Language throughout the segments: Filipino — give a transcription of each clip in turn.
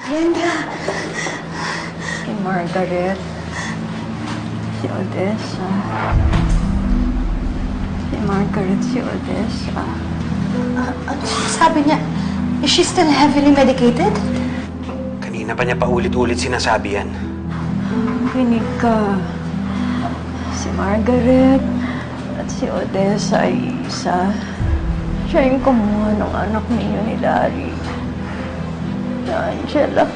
Glenda! Si Margaret. Si Odessa. Si Margaret, si Odessa. Ano sabi niya? Is she still heavily medicated? Kanina pa niya paulit-ulit sinasabi yan. Rinig ka. Si Margaret at si Odessa ay isa. Siya yung kumuha ng anak ninyo ni Larry. Si Angela.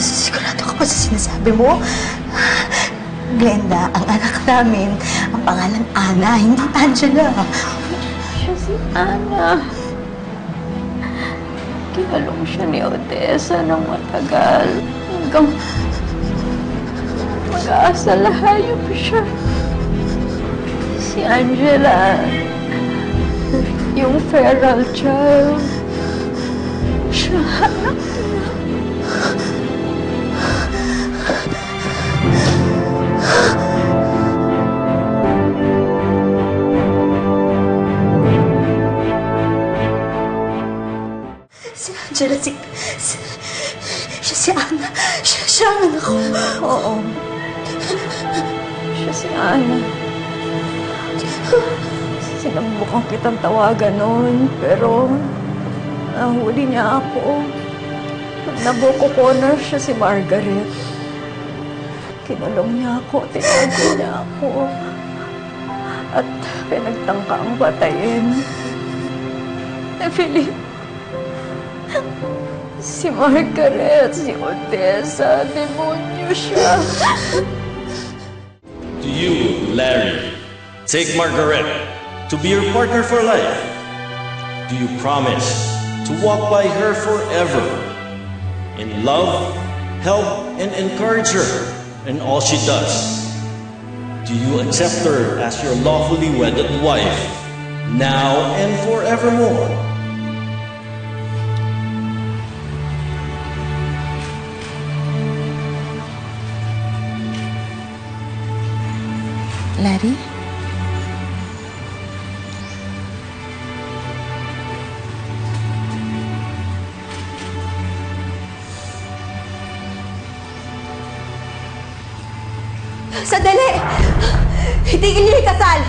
Sigurado ka pa sa sinasabi mo? Glenda, ang anak namin, ang pangalan Ana, hindi Angela. Siya si Ana. Kinalong siya ni Odessa ng matagal. Hanggang mag-aasalahayo pa siya. Si Angela, yung feral child, siya anak niya. Si Angela, siya si Ana. Siya ang anak ko. Oo. Siya si Ana. Sinubukan kitang tawagan noon, pero nahuli niya ako. Pag nabuko corner siya si Margaret. Kinulong niya ako, tinago niya ako. At pinagtangka ang patayin. Philip, si Margaret, si Odessa, demonyo siya. To you, Larry, take Margaret to be your partner for life. Do you promise to walk by her forever in love, help, and encourage her in all she does? Do you accept her as your lawfully wedded wife, now and forevermore? Larry? Sandali! Itigil niyo yung kasal!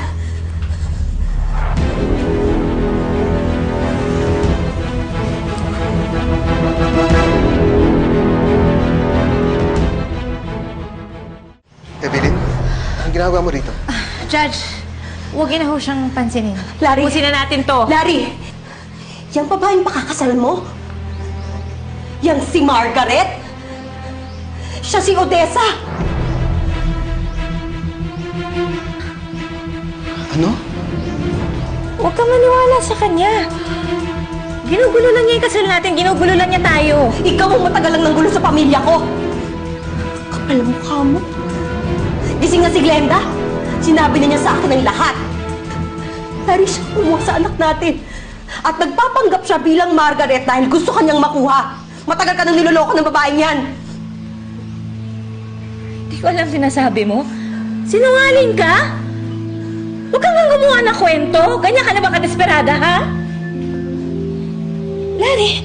Evelyn, ang ginagawa mo rito? Judge, huwag na ho siyang pansinin. Larry! Pusin na natin to. Larry! Yang babaeng pakakasalan mo? Yang si Margaret? Siya si Odessa! Ano? Huwag kang maniwala sa kanya. Ginugulo lang niya yung kasal natin. Ginugulo lang niya tayo. Ikaw ang matagal lang ng gulo sa pamilya ko. Kapal ang mukha mo. Gising nga si Glenda. Sinabi na niya sa akin ang lahat. Larry, siya kumuha sa anak natin. At nagpapanggap siya bilang Margaret dahil gusto kanyang makuha. Matagal ka nang niloloko ng babaeng yan. Hindi ko alam sinasabi mo. Sinungaling ka? Huwag kang gumawa ng kwento. Ganyan ka na ba kadesperada, ha? Larry,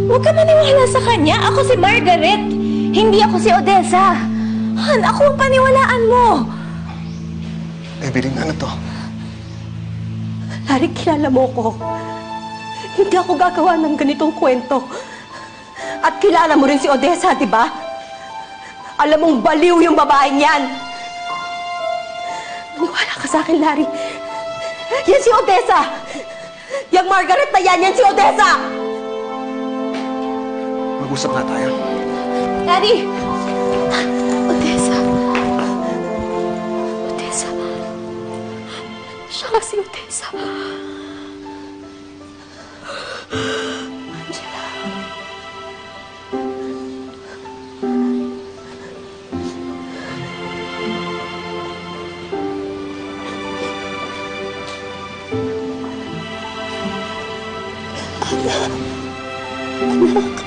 huwag ka maniwala sa kanya. Ako si Margaret. Hindi ako si Odessa. Han, ako ang paniwalaan mo. Evelyn, ano to? Larry, kilala mo ko. Hindi ako gagawa ng ganitong kwento. At kilala mo rin si Odessa, di ba? Alam mong baliw yung babaeng yan. Maniwala ka sa akin, Larry. Yan si Odessa! Yang Margaret na yan si Odessa! Mag-usap na tayo. Larry! Odessa. Odessa. Siya nga si Odessa. Angela. Anak. Anak.